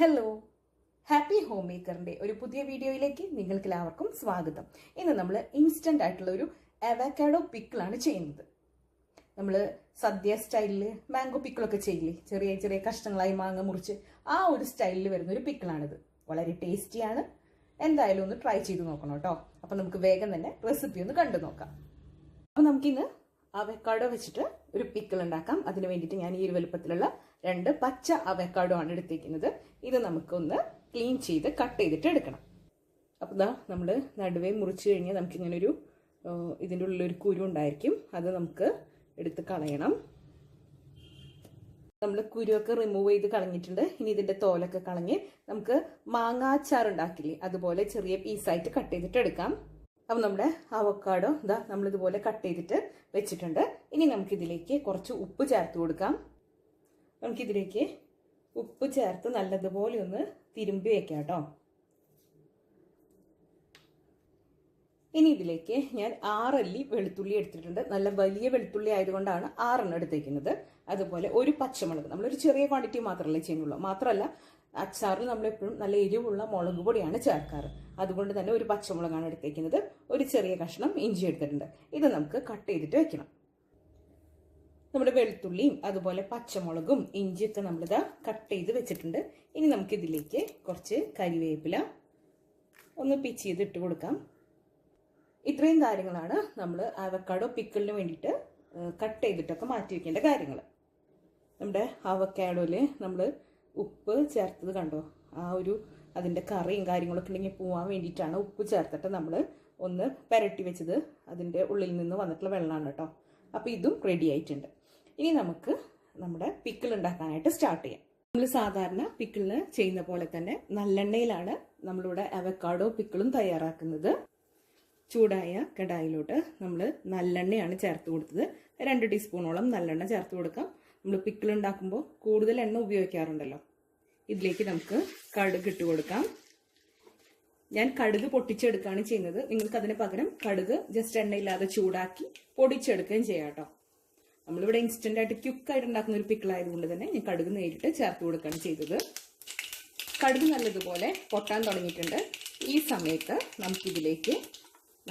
Hello, happy home മേക്കറിൻ്റെ ഒരു പുതിയ വീഡിയോയിലേക്ക് നിങ്ങൾക്ക് എല്ലാവർക്കും സ്വാഗതം. ഇന്ന് നമ്മൾ ഇൻസ്റ്റൻ്റ് ആയിട്ടുള്ള ഒരു അവക്കാഡോ പിക്കിളാണ് ചെയ്യുന്നത്. നമ്മൾ സദ്യ സ്റ്റൈലിൽ മാംഗോ പിക്കിളൊക്കെ ചെയ്യില്ലേ, ചെറിയ ചെറിയ കഷ്ണങ്ങളായി മാങ്ങ മുറിച്ച് ആ ഒരു സ്റ്റൈലിൽ വരുന്ന ഒരു പിക്കിളാണിത്. വളരെ ടേസ്റ്റിയാണ്. എന്തായാലും ഒന്ന് ട്രൈ ചെയ്ത് നോക്കണം കേട്ടോ. അപ്പം നമുക്ക് വേഗം തന്നെ റെസിപ്പി ഒന്ന് കണ്ടു നോക്കാം. അപ്പം നമുക്കിന്ന് അവക്കാഡോ വെച്ചിട്ട് ഒരു പിക്കിൾ ഉണ്ടാക്കാം. അതിന് വേണ്ടിയിട്ട് ഞാൻ ഈ ഒരു വലുപ്പത്തിലുള്ള 2 പച്ച അവക്കാഡോ ആണ് എടുത്തിരിക്കുന്നത്. ഇത് നമുക്കൊന്ന് ക്ലീൻ ചെയ്ത് കട്ട് ചെയ്തിട്ട് എടുക്കണം. അപ്പോൾ ഇതാ നമ്മൾ നടുവേ മുറിച്ച് കഴിഞ്ഞാൽ നമുക്കിങ്ങനെ ഒരു ഇതിൻ്റെ ഉള്ളിലൊരു കുരു ഉണ്ടായിരിക്കും. അത് നമുക്ക് എടുത്ത് കളയണം. നമ്മൾ കുരുവൊക്കെ റിമൂവ് ചെയ്ത് കളഞ്ഞിട്ടുണ്ട്. ഇനി ഇതിൻ്റെ തോലൊക്കെ കളഞ്ഞ് നമുക്ക് മാങ്ങാച്ചാർ ഉണ്ടാക്കില്ലേ, അതുപോലെ ചെറിയ പീസായിട്ട് കട്ട് ചെയ്തിട്ട് എടുക്കാം. അപ്പം നമ്മുടെ അവക്കാഡോ ഇതാ നമ്മളിതുപോലെ കട്ട് ചെയ്തിട്ട് വെച്ചിട്ടുണ്ട്. ഇനി നമുക്കിതിലേക്ക് കുറച്ച് ഉപ്പ് ചേർത്ത് കൊടുക്കാം. നമുക്കിതിലേക്ക് ഉപ്പ് ചേർത്ത് നല്ലതുപോലെ ഒന്ന് തിരുമ്പി വെക്കാം കേട്ടോ. ഇനി ഇതിലേക്ക് ഞാൻ 6 അല്ലി വെളുത്തുള്ളി എടുത്തിട്ടുണ്ട്. നല്ല വലിയ വെളുത്തുള്ളി ആയതുകൊണ്ടാണ് 6 എണ്ണം എടുത്തേക്കുന്നത്. അതുപോലെ ഒരു പച്ചമുളക്, നമ്മളൊരു ചെറിയ ക്വാണ്ടിറ്റി മാത്രമല്ലേ ചെയ്യുന്നുള്ളൂ. മാത്രമല്ല അച്ചാറിൽ നമ്മളെപ്പോഴും നല്ല എരിവുള്ള മുളക് പൊടിയാണ് ചേർക്കാറ്. അതുകൊണ്ട് തന്നെ ഒരു പച്ചമുളകാണ് എടുത്തേക്കുന്നത്. ഒരു ചെറിയ കഷ്ണം ഇഞ്ചി എടുത്തിട്ടുണ്ട്. ഇത് നമുക്ക് കട്ട് ചെയ്തിട്ട് വെക്കണം. നമ്മുടെ വെളുത്തുള്ളിയും അതുപോലെ പച്ചമുളകും ഇഞ്ചിയൊക്കെ നമ്മളിത് കട്ട് ചെയ്ത് വെച്ചിട്ടുണ്ട്. ഇനി നമുക്കിതിലേക്ക് കുറച്ച് കരിവേപ്പില ഒന്ന് പിച്ച് ചെയ്ത് ഇട്ട് കൊടുക്കാം. ഇത്രയും കാര്യങ്ങളാണ് നമ്മൾ അവക്കാഡോ പിക്കിളിന് വേണ്ടിയിട്ട് കട്ട് ചെയ്തിട്ടൊക്കെ മാറ്റി വെക്കേണ്ട കാര്യങ്ങൾ. നമ്മുടെ അവക്കാഡോയിൽ നമ്മൾ ഉപ്പ് ചേർത്തത് കണ്ടോ, ആ ഒരു അതിൻ്റെ കറിയും കാര്യങ്ങളൊക്കെ ഉണ്ടെങ്കിൽ പോവാൻ വേണ്ടിയിട്ടാണ് ഉപ്പ് ചേർത്തിട്ട് നമ്മൾ ഒന്ന് പുരട്ടി വെച്ചത്. അതിൻ്റെ ഉള്ളിൽ നിന്ന് വന്നിട്ടുള്ള വെള്ളമാണ് കേട്ടോ. അപ്പോൾ ഇതും റെഡി ആയിട്ടുണ്ട്. ഇനി നമുക്ക് നമ്മുടെ പിക്കിൾ ഉണ്ടാക്കാനായിട്ട് സ്റ്റാർട്ട് ചെയ്യാം. നമ്മൾ സാധാരണ പിക്കിളിന് ചെയ്യുന്ന പോലെ തന്നെ നല്ലെണ്ണയിലാണ് നമ്മളിവിടെ അവക്കാഡോ പിക്കിളും തയ്യാറാക്കുന്നത്. ചൂടായ കടായിലോട്ട് നമ്മൾ നല്ലെണ്ണയാണ് ചേർത്ത് കൊടുത്തത്. 2 ടീസ്പൂണോളം നല്ലെണ്ണ ചേർത്ത് കൊടുക്കാം. നമ്മൾ പിക്കിൾ ഉണ്ടാക്കുമ്പോൾ കൂടുതൽ എണ്ണ ഉപയോഗിക്കാറുണ്ടല്ലോ. ഇതിലേക്ക് നമുക്ക് കടുക് ഇട്ട് കൊടുക്കാം. ഞാൻ കടുക് പൊട്ടിച്ചെടുക്കുകയാണ് ചെയ്യുന്നത്. നിങ്ങൾക്ക് അതിന് പകരം കടുക് ജസ്റ്റ് എണ്ണയില്ലാതെ ചൂടാക്കി പൊടിച്ചെടുക്കുകയും ചെയ്യാം കേട്ടോ. നമ്മളിവിടെ ഇൻസ്റ്റന്റ് ആയിട്ട് ക്വിക്കായിട്ട് ഉണ്ടാക്കുന്ന ഒരു പിക്കിൾ ആയതുകൊണ്ട് തന്നെ ഞാൻ കടുക് നേരിട്ട് ചേർത്ത് കൊടുക്കുകയാണ് ചെയ്തത്. കടുക് നല്ലതുപോലെ പൊട്ടാൻ തുടങ്ങിയിട്ടുണ്ട്. ഈ സമയത്ത് നമുക്കിതിലേക്ക്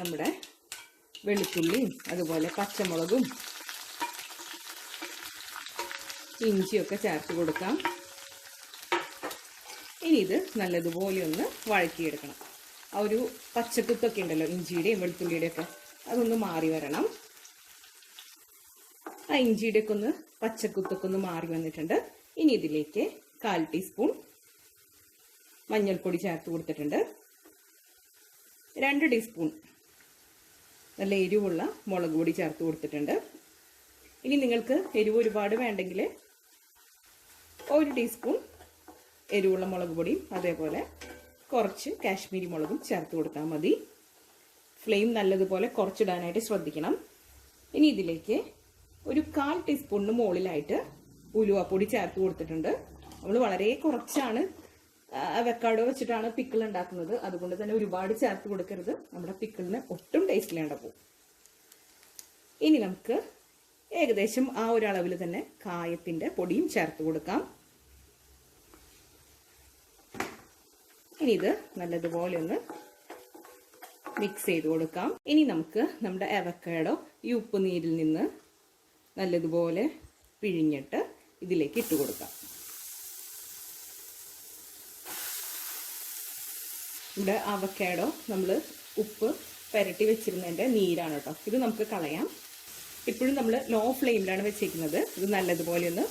നമ്മുടെ വെളുത്തുള്ളിയും അതുപോലെ പച്ചമുളകും ഇഞ്ചിയൊക്കെ ചേർത്ത് കൊടുക്കാം. ഇനി ഇത് നല്ലതുപോലെ ഒന്ന് വഴറ്റിയെടുക്കണം. ആ ഒരു പച്ചക്കുത്തൊക്കെ ഉണ്ടല്ലോ ഇഞ്ചിയുടെയും വെളുത്തുള്ളിയുടെയും ഒക്കെ, അതൊന്ന് മാറി വരണം. ആ ഇഞ്ചിയുടെ ഒക്കെ ഒന്ന് പച്ചക്കുത്തൊക്കെ ഒന്ന് മാറി വന്നിട്ടുണ്ട്. ഇനി ഇതിലേക്ക് 1/4 ടീസ്പൂൺ മഞ്ഞൾപ്പൊടി ചേർത്ത് കൊടുത്തിട്ടുണ്ട്. 2 ടീസ്പൂൺ നല്ല എരിവുള്ള മുളക് പൊടി ചേർത്ത് കൊടുത്തിട്ടുണ്ട്. ഇനി നിങ്ങൾക്ക് എരിവ് ഒരുപാട് വേണ്ടെങ്കിൽ 1 ടീസ്പൂൺ എരിവുള്ള മുളക് പൊടിയും അതേപോലെ കുറച്ച് കാശ്മീരി മുളകും ചേർത്ത് കൊടുത്താൽ മതി. ഫ്ലെയിം നല്ലതുപോലെ കുറച്ചിടാനായിട്ട് ശ്രദ്ധിക്കണം. ഇനി ഇതിലേക്ക് ഒരു 1/4 ടീസ്പൂണിന് മുകളിലായിട്ട് ഉലുവപ്പൊടി ചേർത്ത് കൊടുത്തിട്ടുണ്ട്. നമ്മൾ വളരെ കുറച്ചാണ് അവക്കാഡോ വെച്ചിട്ടാണ് പിക്കിൾ ഉണ്ടാക്കുന്നത്. അതുകൊണ്ട് തന്നെ ഒരുപാട് ചേർത്ത് കൊടുക്കരുത്. നമ്മുടെ പിക്കിളിന് ഒട്ടും ടേസ്റ്റ് ഇല്ലാണ്ട് പോകും. ഇനി നമുക്ക് ഏകദേശം ആ ഒരു അളവിൽ തന്നെ കായത്തിന്റെ പൊടിയും ചേർത്ത് കൊടുക്കാം. ഇനി ഇത് നല്ലതുപോലെ ഒന്ന് മിക്സ് ചെയ്ത് കൊടുക്കാം. ഇനി നമുക്ക് നമ്മുടെ അവക്കാഡോ ഈ ഉപ്പ് നീരിൽ നിന്ന് നല്ലതുപോലെ പിഴിഞ്ഞിട്ട് ഇതിലേക്ക് ഇട്ട് കൊടുക്കാം. ഇവിടെ അവക്കാഡോ നമ്മൾ ഉപ്പ് പുരട്ടി വെച്ചിരുന്നതിൻ്റെ നീരാണ് കേട്ടോ. ഇത് നമുക്ക് കളയാം. ഇപ്പോഴും നമ്മൾ ലോ ഫ്ലെയിമിലാണ് വെച്ചേക്കുന്നത്. ഇത് നല്ലതുപോലെ ഒന്ന്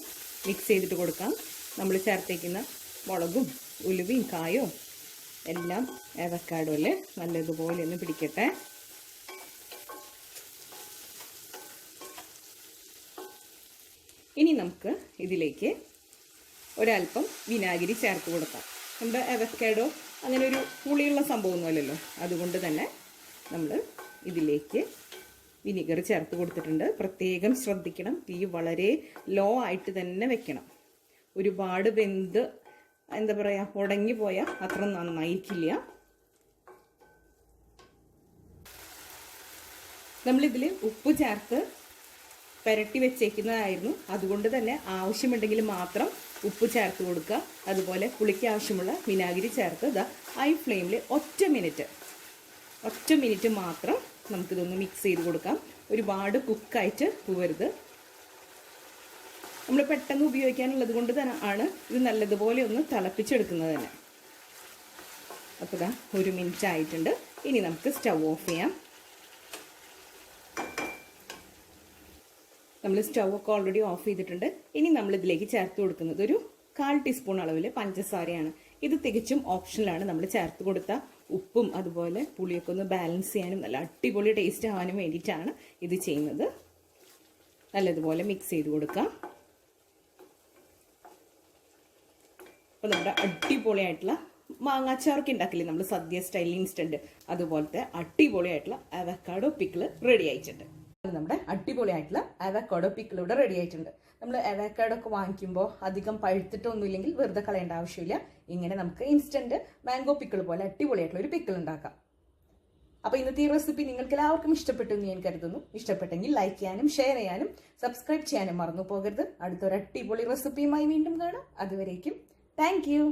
മിക്സ് ചെയ്തിട്ട് കൊടുക്കാം. നമ്മൾ ചേർത്തേക്കുന്ന മുളകും ഉലുവയും കായവും എല്ലാം അവക്കാഡോയിൽ നല്ലതുപോലെ ഒന്ന് പിടിക്കട്ടെ. ഇനി നമുക്ക് ഇതിലേക്ക് ഒരല്പം വിനാഗിരി ചേർത്ത് കൊടുക്കാം. നമ്മുടെ അവക്കാഡോ അങ്ങനെ ഒരു പുളിയുള്ള സംഭവമൊന്നുമല്ലല്ലോ. അതുകൊണ്ട് തന്നെ നമ്മൾ ഇതിലേക്ക് വിനിഗർ ചേർത്ത് കൊടുത്തിട്ടുണ്ട്. പ്രത്യേകം ശ്രദ്ധിക്കണം, തീ വളരെ ലോ ആയിട്ട് തന്നെ വെക്കണം. ഒരുപാട് വെന്ത് എന്താ പറയുക ഉടങ്ങി പോയാൽ അത്ര നന്നായിരിക്കില്ല. നമ്മളിതിൽ ഉപ്പ് ചേർത്ത് പുരട്ടി വെച്ചേക്കുന്നതായിരുന്നു. അതുകൊണ്ട് തന്നെ ആവശ്യമുണ്ടെങ്കിൽ മാത്രം ഉപ്പ് ചേർത്ത് കൊടുക്കുക. അതുപോലെ പുളിക്ക് ആവശ്യമുള്ള വിനാഗിരി ചേർത്ത് ഇതാ ഹൈ ഫ്ലെയിമിൽ ഒറ്റ മിനിറ്റ് മാത്രം നമുക്കിതൊന്ന് മിക്സ് ചെയ്ത് കൊടുക്കാം. ഒരുപാട് കുക്കായിട്ട് പോവരുത്. നമ്മൾ പെട്ടെന്ന് ഉപയോഗിക്കാനുള്ളത് കൊണ്ട് തന്നെ ആണ് ഇത് നല്ലതുപോലെ ഒന്ന് തിളപ്പിച്ചെടുക്കുന്നത് തന്നെ. അപ്പോൾ ഇതാ 1 മിനിറ്റ് ആയിട്ടുണ്ട്. ഇനി നമുക്ക് സ്റ്റൗ ഓഫ് ചെയ്യാം. നമ്മൾ സ്റ്റൗ ഒക്കെ ഓൾറെഡി ഓഫ് ചെയ്തിട്ടുണ്ട്. ഇനി നമ്മൾ ഇതിലേക്ക് ചേർത്ത് കൊടുക്കുന്നത് ഒരു 1/4 ടീസ്പൂൺ അളവിൽ പഞ്ചസാരയാണ്. ഇത് തികച്ചും ഓപ്ഷനിലാണ്. നമ്മൾ ചേർത്ത് കൊടുത്ത ഉപ്പും അതുപോലെ പുളിയൊക്കെ ഒന്ന് ബാലൻസ് ചെയ്യാനും നല്ല അടിപൊളി ടേസ്റ്റ് ആവാനും വേണ്ടിയിട്ടാണ് ഇത് ചെയ്യുന്നത്. നല്ലതുപോലെ മിക്സ് ചെയ്ത് കൊടുക്കാം. അപ്പോൾ നമ്മുടെ അടിപൊളിയായിട്ടുള്ള മാങ്ങാച്ചാറൊക്കെ ഉണ്ടാക്കില്ലേ നമ്മൾ സദ്യ സ്റ്റൈൽ ഇൻസ്റ്റന്റ്, അതുപോലത്തെ അടിപൊളിയായിട്ടുള്ള അവക്കാഡോ പിക്കിൾ റെഡി ആയിട്ടുണ്ട്. നമ്മുടെ അടിപൊളിയായിട്ടുള്ള അവക്കാഡോ പിക്കിൾ ഇവിടെ റെഡി ആയിട്ടുണ്ട്. നമ്മൾ അവക്കാഡോ ഒക്കെ വാങ്ങിക്കുമ്പോൾ അധികം പഴുത്തിട്ടൊന്നുമില്ലെങ്കിൽ വെറുതെ കളയേണ്ട ആവശ്യമില്ല. ഇങ്ങനെ നമുക്ക് ഇൻസ്റ്റന്റ് മാംഗോ പിക്കിൾ പോലെ അടിപൊളിയായിട്ടുള്ള ഒരു പിക്കിൾ ഉണ്ടാക്കാം. അപ്പോൾ ഇന്നത്തെ ഈ റെസിപ്പി നിങ്ങൾക്ക് എല്ലാവർക്കും ഇഷ്ടപ്പെട്ടു എന്ന് ഞാൻ കരുതുന്നു. ഇഷ്ടപ്പെട്ടെങ്കിൽ ലൈക്ക് ചെയ്യാനും ഷെയർ ചെയ്യാനും സബ്സ്ക്രൈബ് ചെയ്യാനും മറന്നു പോകരുത്. അടുത്തൊരു അടിപൊളി റെസിപ്പിയുമായി വീണ്ടും കാണാം. അതുവരേക്കും താങ്ക് യു.